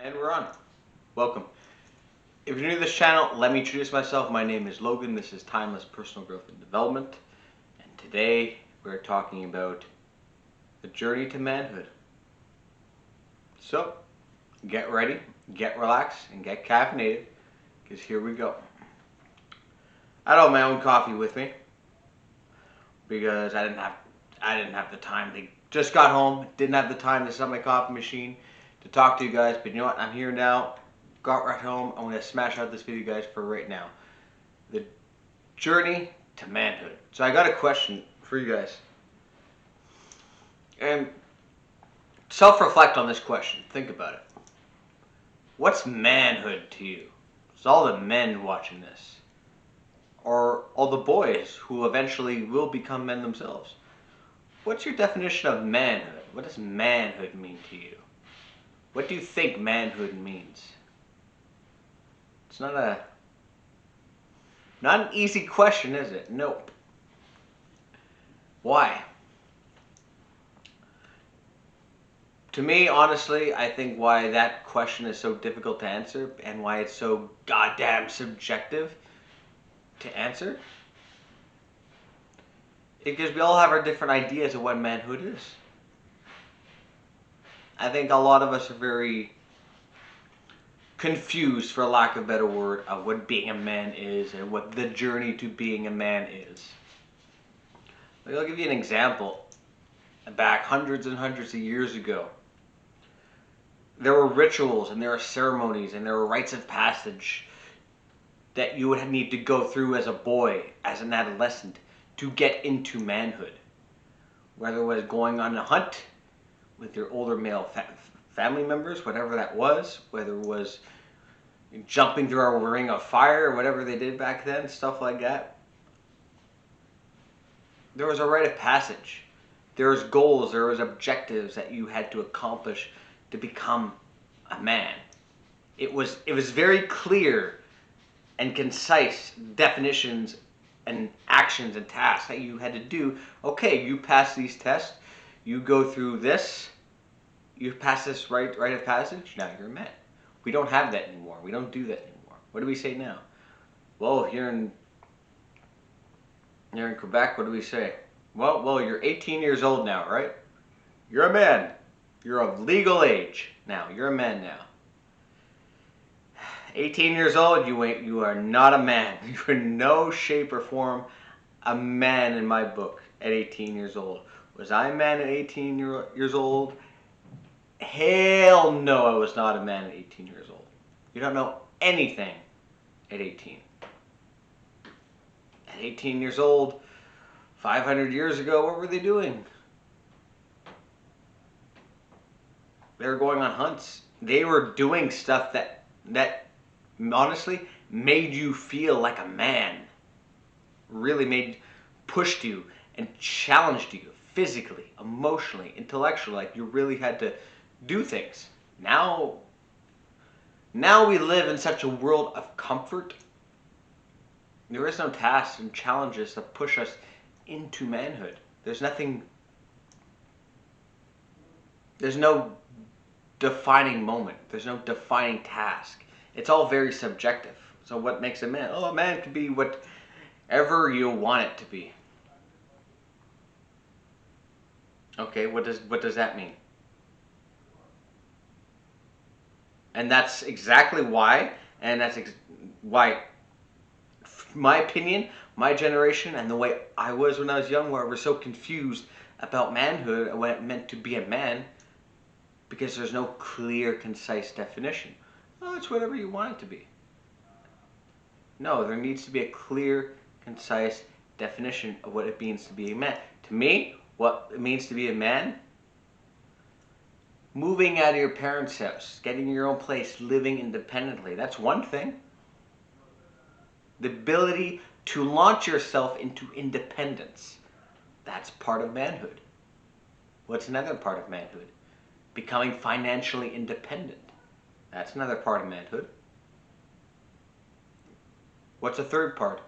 And we're on. Welcome. If you're new to this channel, let me introduce myself. My name is Logan. This is Timeless Personal Growth and Development. And today we're talking about the journey to manhood. So, get ready, get relaxed, and get caffeinated, because here we go. I don't have my own coffee with me because I didn't have the time. Just got home, didn't have the time to set my coffee machine to talk to you guys, but you know what? I'm here now. Got right home. I'm going to smash out this video, guys, for right now. The journey to manhood. So I got a question for you guys. And self-reflect on this question. Think about it. What's manhood to you? It's all the men watching this. Or all the boys who eventually will become men themselves. What's your definition of manhood? What does manhood mean to you? What do you think manhood means? It's not an easy question, is it? Nope. Why? To me, honestly, I think why that question is so difficult to answer and why it's so goddamn subjective to answer is because we all have our different ideas of what manhood is. I think a lot of us are very confused, for lack of a better word, of what being a man is and what the journey to being a man is. I'll give you an example. Back hundreds and hundreds of years ago, there were rituals and there were ceremonies and there were rites of passage that you would need to go through as a boy, as an adolescent, to get into manhood. Whether it was going on a hunt with your older male family members, whatever that was, whether it was jumping through a ring of fire, or whatever they did back then, stuff like that. There was a rite of passage. There was goals, there was objectives that you had to accomplish to become a man. It was very clear and concise definitions and actions and tasks that you had to do. Okay, you pass these tests, you go through this, you pass this rite of passage, now you're a man. We don't have that anymore. We don't do that anymore. What do we say now? Well, here in Quebec, what do we say? Well, you're 18 years old now, right? You're a man. You're of legal age now. You're a man now. 18 years old, you are not a man. You're in no shape or form a man in my book at 18 years old. Was I a man at 18 years old? Hell no, I was not a man at 18 years old. You don't know anything at 18. At 18 years old, 500 years ago, what were they doing? They were going on hunts. They were doing stuff that honestly made you feel like a man. Really pushed you and challenged you physically, emotionally, intellectually. Like you really had to do things. Now we live in such a world of comfort. There is no tasks and challenges that push us into manhood. There's no defining moment. There's no defining task. It's all very subjective. So what makes a man? Oh, a man can be whatever you want it to be. Okay, what does that mean? And that's exactly why, and that's why, my opinion, my generation, and the way I was when I was young, where we're so confused about manhood and what it meant to be a man, because there's no clear, concise definition. Oh, it's whatever you want it to be. No, there needs to be a clear, concise definition of what it means to be a man. To me, what it means to be a man: moving out of your parents' house, getting your own place, living independently. That's one thing. The ability to launch yourself into independence. That's part of manhood. What's another part of manhood? Becoming financially independent. That's another part of manhood. What's a third part?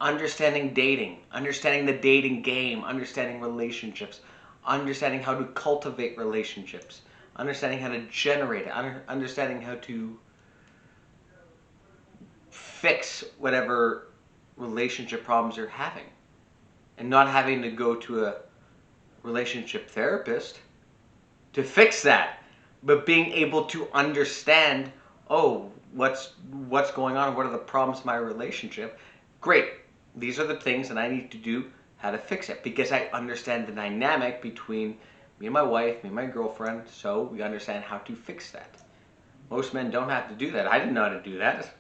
Understanding dating, understanding the dating game, understanding relationships, understanding how to cultivate relationships, understanding how to generate it, understanding how to fix whatever relationship problems you're having, and not having to go to a relationship therapist to fix that, but being able to understand, oh, what's going on, what are the problems in my relationship. Great, these are the things that I need to do, how to fix it, because I understand the dynamic between me and my wife, me and my girlfriend, so we understand how to fix that. Most men don't have to do that. I didn't know how to do that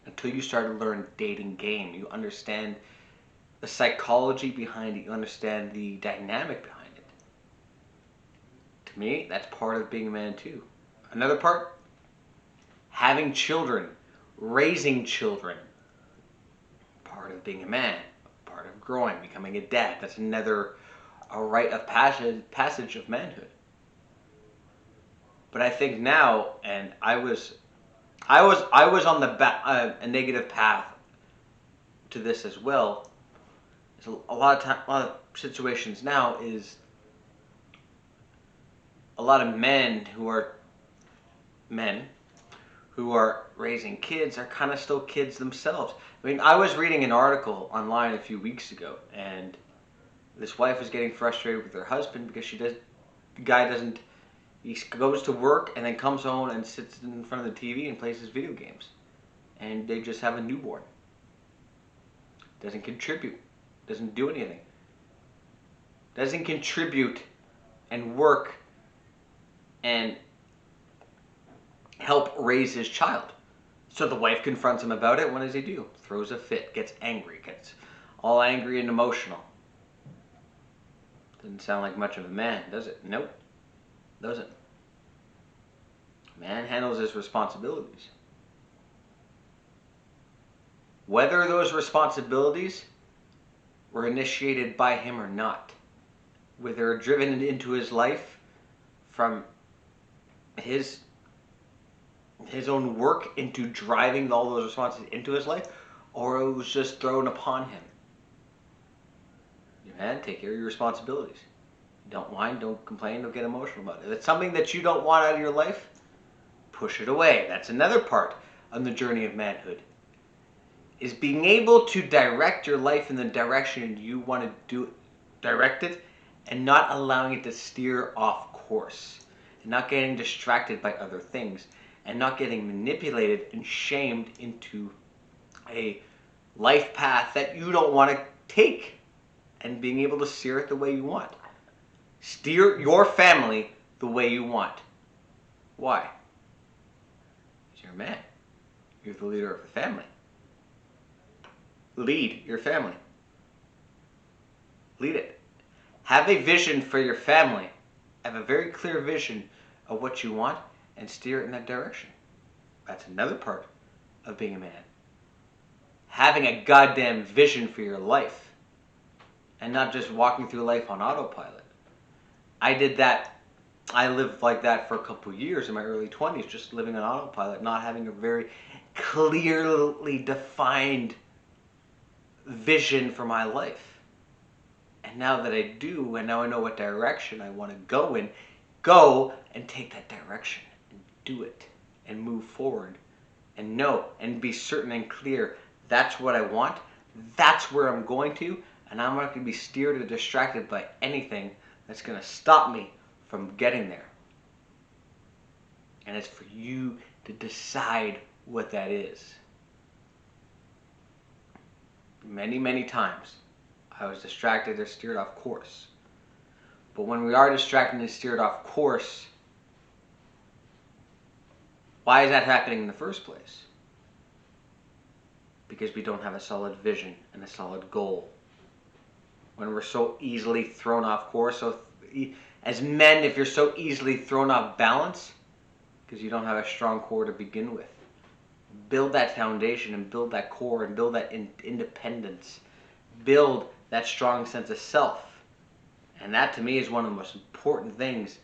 until you start to learn dating game. You understand the psychology behind it, you understand the dynamic behind it. To me, that's part of being a man too. Another part, having children, raising children. Part of being a man, part of growing, becoming a dad. That's another a rite of passage of manhood. But I think now, and I was on a negative path to this as well. So a lot of situations now is a lot of men who are raising kids are kind of still kids themselves. I mean, I was reading an article online a few weeks ago, and this wife was getting frustrated with her husband because the guy doesn't, he goes to work and then comes home and sits in front of the TV and plays his video games. And they just have a newborn. Doesn't contribute, doesn't do anything. Doesn't contribute and work and help raise his child. So the wife confronts him about it. What does he do? Throws a fit, gets angry, gets all angry and emotional. Doesn't sound like much of a man, does it? Nope, doesn't. Man handles his responsibilities. Whether those responsibilities were initiated by him or not, whether they're driven into his life from his own work into driving all those responsibilities into his life, or it was just thrown upon him. Man, take care of your responsibilities. Don't whine, don't complain, don't get emotional about it. If it's something that you don't want out of your life, push it away. That's another part on the journey of manhood, is being able to direct your life in the direction you want to direct it, and not allowing it to steer off course, and not getting distracted by other things, and not getting manipulated and shamed into a life path that you don't want to take, and being able to steer it the way you want. Steer your family the way you want. Why? Because you're a man. You're the leader of the family. Lead your family. Lead it. Have a vision for your family. Have a very clear vision of what you want and steer it in that direction. That's another part of being a man. Having a goddamn vision for your life and not just walking through life on autopilot. I did that. I lived like that for a couple of years in my early 20s, just living on autopilot, not having a very clearly defined vision for my life. And now that I do, and now I know what direction I want to go and take that direction and do it and move forward and know and be certain and clear that's what I want, that's where I'm going to, and I'm not going to be steered or distracted by anything that's going to stop me from getting there. And it's for you to decide what that is. Many, many times I was distracted or steered off course. But when we are distracted and steered off course, why is that happening in the first place? Because we don't have a solid vision and a solid goal. When we're so easily thrown off course, so as men, if you're so easily thrown off balance, because you don't have a strong core to begin with, build that foundation and build that core and build that independence. Build that strong sense of self. And that to me is one of the most important things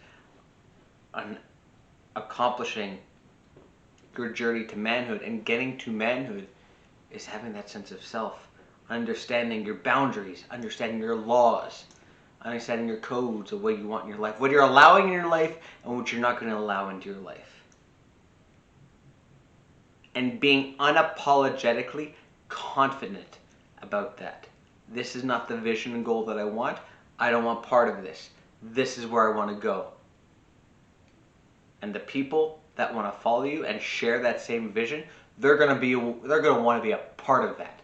on accomplishing your journey to manhood and getting to manhood, is having that sense of self, understanding your boundaries, understanding your laws, understanding your codes of what you want in your life, what you're allowing in your life, and what you're not going to allow into your life. And being unapologetically confident about that. This is not the vision and goal that I want. I don't want part of this. This is where I want to go. And the people that want to follow you and share that same vision, they're going to want to be a part of that.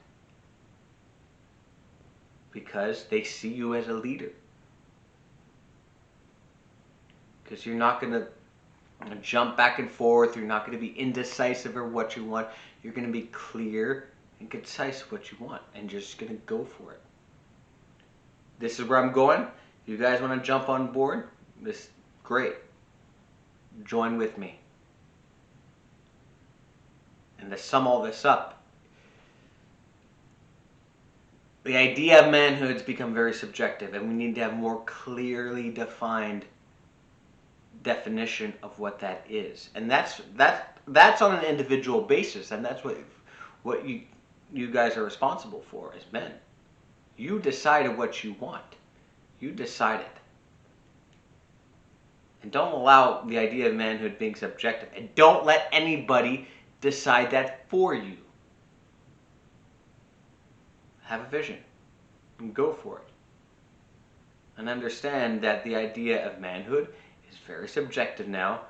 Because they see you as a leader. Because you're not going to jump back and forth. You're not going to be indecisive or what you want. You're going to be clear and concise what you want. And you're just going to go for it. This is where I'm going. If you guys want to jump on board, this great. Join with me. And to sum all this up, the idea of manhood has become very subjective, and we need to have more clearly defined definition of what that is. And that's on an individual basis, and that's what you guys are responsible for as men. You decided what you want. You decided. And don't allow the idea of manhood being subjective. And don't let anybody decide that for you. Have a vision. And go for it. And understand that the idea of manhood is very subjective now.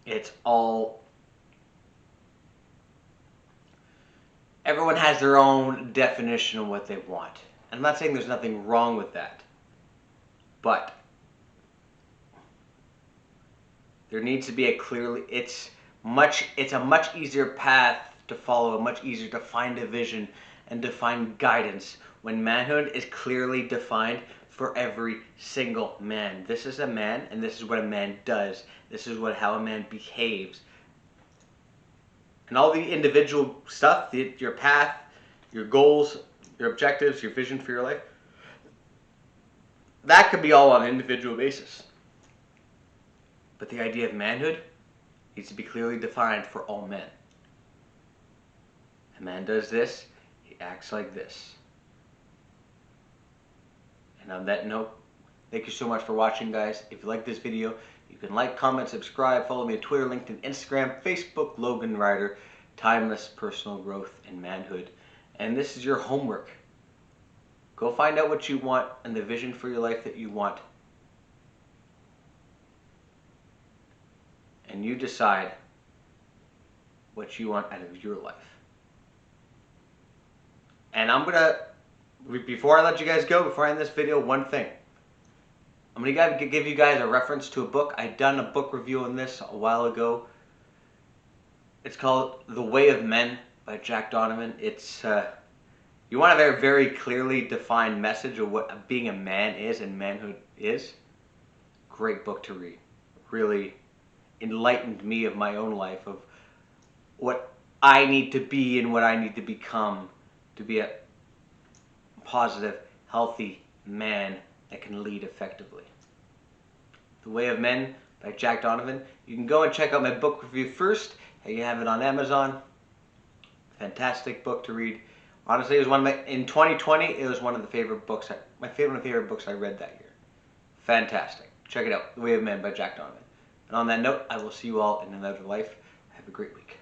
It's all... Everyone has their own definition of what they want. And I'm not saying there's nothing wrong with that. But there needs to be a clearly... It's a much easier path to follow, much easier to find a vision and to find guidance when manhood is clearly defined for every single man. This is a man, and this is what a man does. This is how a man behaves. And all the individual stuff, your path, your goals, your objectives, your vision for your life, that could be all on an individual basis. But the idea of manhood needs to be clearly defined for all men. A man does this, he acts like this. And on that note, thank you so much for watching, guys. If you like this video, you can like, comment, subscribe, follow me on Twitter, LinkedIn, Instagram, Facebook, Logan Ryder, Timeless Personal Growth and Manhood. And this is your homework. Go find out what you want and the vision for your life that you want. And you decide what you want out of your life. And I'm going to, before I let you guys go, before I end this video, one thing. I'm going to give you guys a reference to a book. I'd done a book review on this a while ago. It's called The Way of Men by Jack Donovan. It's, you want a very, very clearly defined message of what being a man is and manhood is. Great book to read. Really enlightened me of my own life, of what I need to be and what I need to become to be a positive, healthy man that can lead effectively. The Way of Men by Jack Donovan. You can go and check out my book review first. You have it on Amazon. Fantastic book to read. Honestly, it was one of my, in 2020, it was one of the favorite books, my favorite books I read that year. Fantastic. Check it out. The Way of Men by Jack Donovan. And on that note, I will see you all in another life. Have a great week.